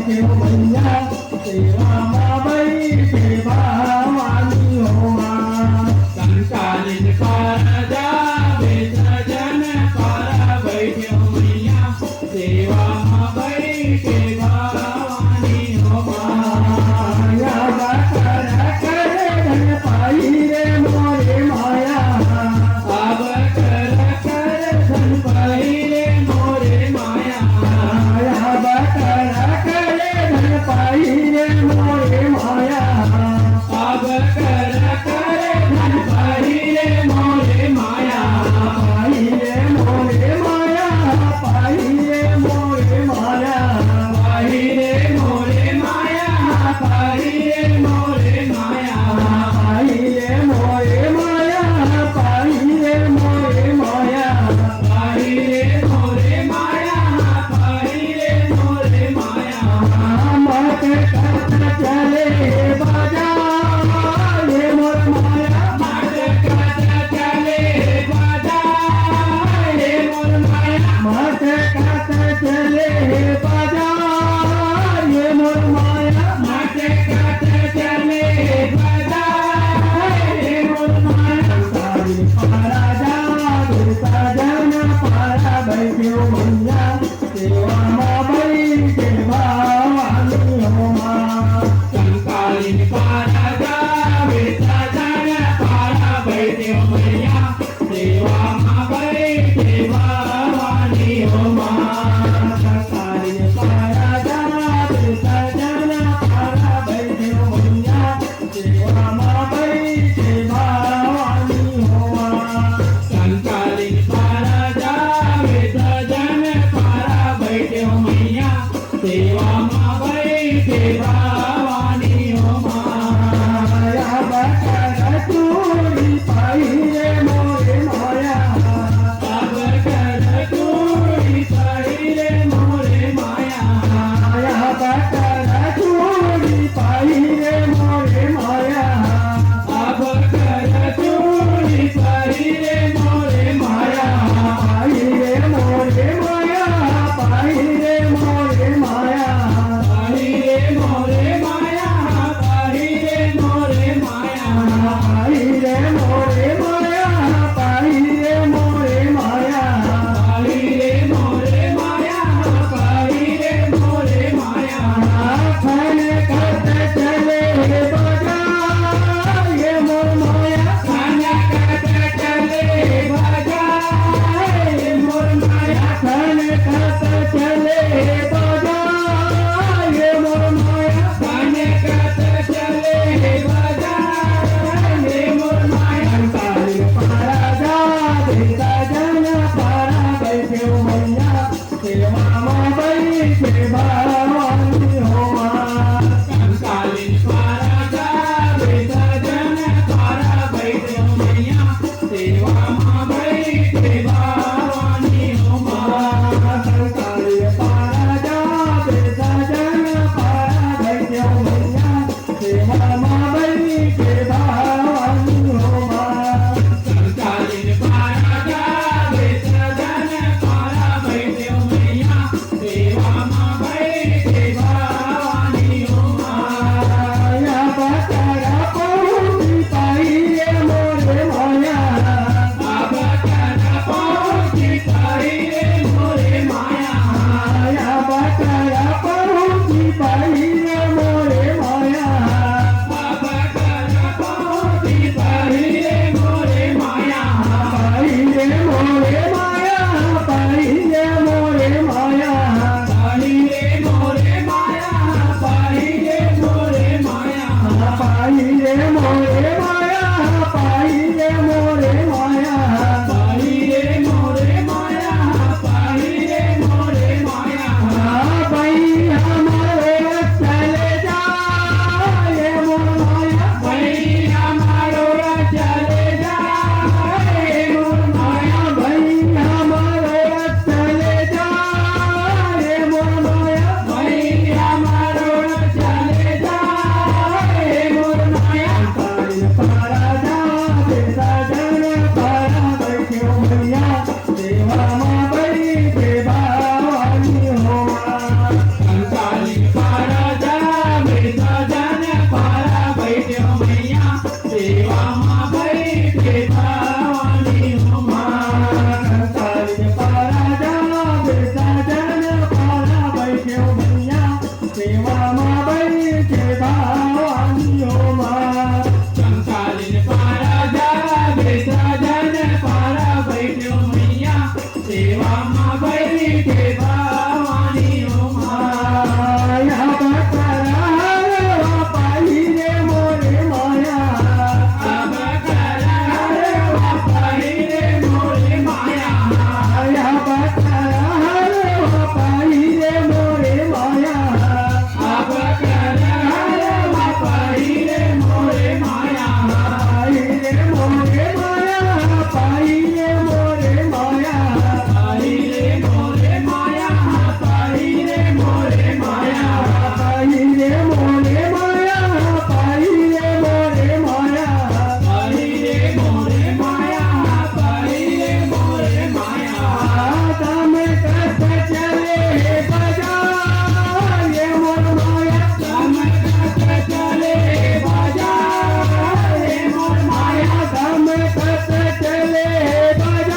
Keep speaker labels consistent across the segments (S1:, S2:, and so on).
S1: बैठ्यो मैया सेवा बैठे भवानी हो माँ
S2: कंकालिन पर जावे सजन पर बैठ्यो मैया सेवा बैठे भवानी हो
S1: माया बकर करे धन पाई रे मोरे माया
S2: अब कर धन पाई रे मोरे माया
S1: माया बकर करे धन पाई रे मोरे माया
S2: अब कर धन पाई रे मोरे माया
S1: पाई रे मोरे माया पाई रे मोरे माया
S2: पाई रे मोरे माया पाई रे मोरे माया
S1: पाई रे मोरे माया पाई रे मोरे माया
S2: पाई रे मोरे माया पाई रे मोरे माया
S1: मत करता चले बाजा ये मोर माया
S2: मत करता चले बाजा रे मोर माया
S1: मत करता चले बाजा ये मोर माया
S2: मत करता चले बाजा रे मोर माया
S1: सारी पारा जा सजन पारा बैठ्यो मैया सेवा में बैठे भवानी हो माँ
S2: कंकालिन पारा जावे सजन पारा बैठ्यो मैया सेवा में बैठे भवानी हो माँ
S1: सारी पारा जा सजन पारा बैठ्यो मैया सेवा में बैठे भवानी हो माँ
S2: कंकालिन पारा जावे सजन पारा बैठ्यो मैया सेवा में बैठे भवानी हो माँ
S1: माया बकर चूड़ी पाई रे मोरे माया
S2: अब कर चूड़ी पाई रे मोरे माया
S1: माया बकर चूड़ी पाई रे मोरे माया
S2: अब कर चूड़ी पाई रे मोरे माया
S1: पाई रे मोरे माया पाई रे मोरे माया
S2: पाई रे मोरे माया पाई रे मोरे माया
S1: पाई रे मोरे माया पाई रे मोरे माया
S2: पाई रे मोरे माया पाई रे मोरे माया
S1: खन करते चले बाजा ये मोर माया
S2: खाना करते चले बाजा रे मोर माया
S1: खन करते चले बाजा ये मोर माया
S2: खाने करते चले बाजा रे मोर माया
S1: काली पारा जा सजन पारा बैठ्यो मैया सेवा में बैठे भवानी हो माँ
S2: कंकालिन पारा जावे सजन पारा बैठ्यो मैया सेवा में बैठे भवानी हो माँ
S1: काली पारा जा सजन पारा बैठ्यो मैया सेवा में बैठे भवानी हो माँ
S2: कंकालिन पारा जावे सजन पारा बैठ्यो मैया सेवा में
S1: સેવામાં બની છે ભાવાનીઓમાં.
S2: કંકાલીન પારા જાગે સજન પારા બેઠ્યો મૈયા સેવામાં બની છે ભવાનીઓમાં.
S1: માયા બકરા હરવા પાઈ રે મોરે માયા. માયા બકરા હરવા પાઈ રે મોરે માયા. પાઈ રે મોરે માયા. પાઈ રે મોરે માયા. પાઈ રે મોરે માયા. પાઈ રે મોરે માયા. તમે કષ્ટ ચલે બજાર એ મોર માયા. તમે કષ્ટ ચલે બજાર એ મોર માયા. તમે કષ્ટ ચલે બજાર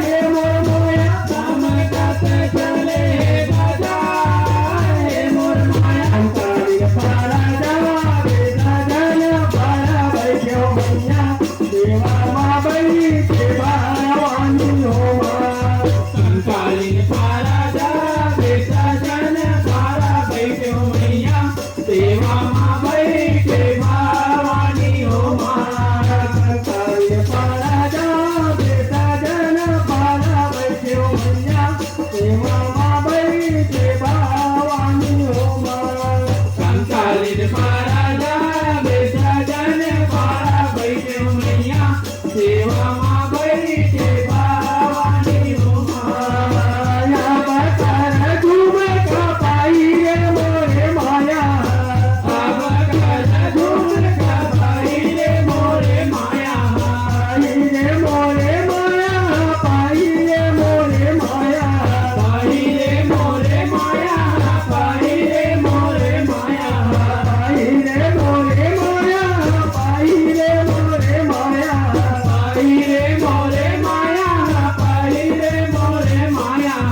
S1: એ મોર માયા. તમે કષ્ટ ચલે બજાર એ મોર માયા. અંતરી પારા જવા બેસજન પારા બેઠ્યો મૈયા સેવામાં બની છે ભાવાનીઓમાં.
S2: કંકાલીન પારા જાગે સજન પારા બેઠ્યો મૈયા સેવામાં બેઠે ભવાનીઓમાં.
S1: કંકાલીન પારા જાગે સજન પારા બેઠ્યો મૈયા સેવામાં બની છે ભાવાનીઓમાં.
S2: કંકાલીન પારા જાગે સજન પારા બેઠ્યો મૈયા સેવામાં બેઠે ભવાનીઓમાં.
S1: માયા બકર ઝૂમે કપાઈ રે મોરે માયા.
S2: પાઈ રે મોરે માયા.
S1: પાઈ રે મોરે માયા. પાઈ રે મોરે માયા.
S2: પાઈ રે મોરે માયા. પાઈ રે મોરે માયા.
S1: પાઈ રે મોરે માયા. પાઈ રે મોરે માયા.
S2: પાઈ રે મોરે માયા. પાઈ રે મોરે માયા.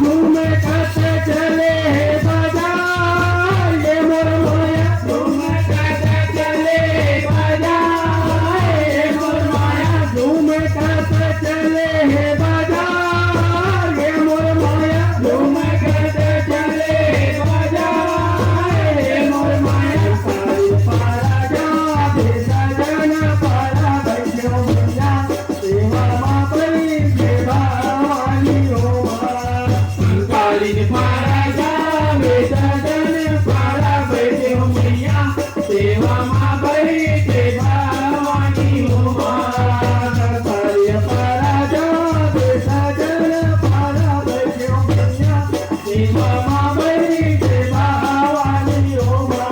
S1: ઝૂમે કષ્ટ ચલે બજાર એ મોર માયા.
S2: તુમ કટ ચલે બજાય મોર માયા.
S1: ઝૂમે કષ્ટ ચલે બજાર એ મોર માયા.
S2: તુમ કટ ચલે બજાય મોર માયા.
S1: કંકાળી પારા જાગે સજન પારા બેઠ્યો મૈયા સેવામાં બની છે ભાવાનીઓમાં.
S2: કંકાલીન પારા જાગે સજન પારા બેઠ્યો મૈયા સેવામાં બેઠે ભવાનીઓમાં.
S1: કંકાળી પારા જાગે સજન પારા બેઠ્યો મૈયા સેવામાં બની છે ભાવાનીઓમાં.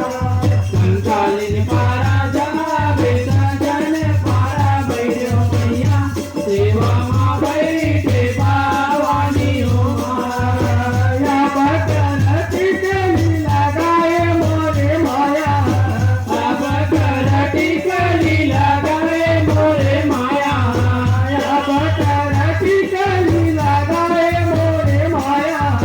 S2: કંકાલીન પારા જાગે સજન પારા બેઠ્યો મૈયા સેવામાં બેઠે ભવાનીઓમાં.
S1: માયા બકર ટીકલી લગાએ મોરે માયા.
S2: બકર ટીકલી લગાવે મોરે માયા.
S1: માયા બકર ટીકલી લગાએ મોરે માયા.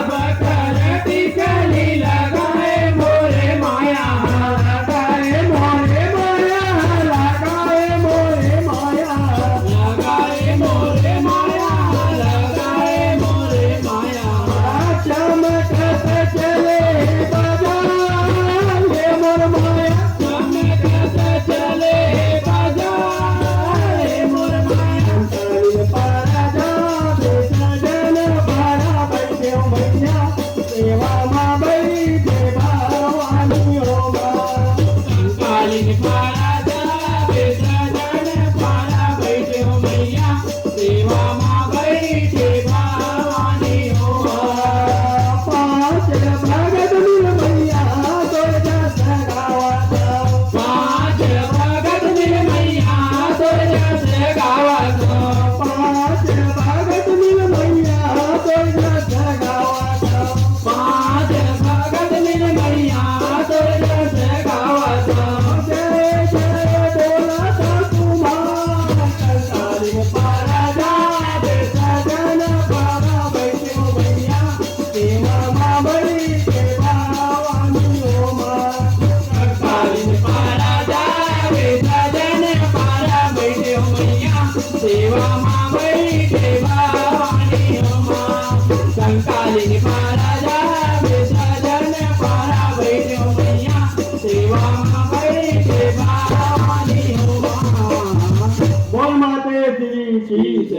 S2: બકર ટીકલી લગાવે મોરે માયા.
S1: લગાએ મોરે માયા. લગાએ મોરે માયા.
S2: લગાવે મોરે માયા. લગાવે મોરે માયા.
S1: ચમકત ચલે બજાર એ મોર માયા.
S2: ચમકત ચલે બજાય મોર માયા.
S1: કંકાળી પારા જાગે સજન પારા બેઠ્યો મૈયા સેવામાં બની છે ભાવાનીઓમાં.
S2: કંકાલીન પારા જાગે સજન પારા બેઠ્યો મૈયા સેવામાં બેઠે ભવાનીઓમાં.
S1: પાંચ ભગત મિલ મૈયા તો જસ ગાવા.
S2: પાંચ ભગત મિલ મૈયા તો જસ ગાવા.
S1: પાંચ ભગત મિલ મૈયા તો જસ ગાવા.
S2: પાંચ ભગત મિલ ભાઈ છે બાવાની હોમાં.
S1: બોલ માતે શ્રી કી જય.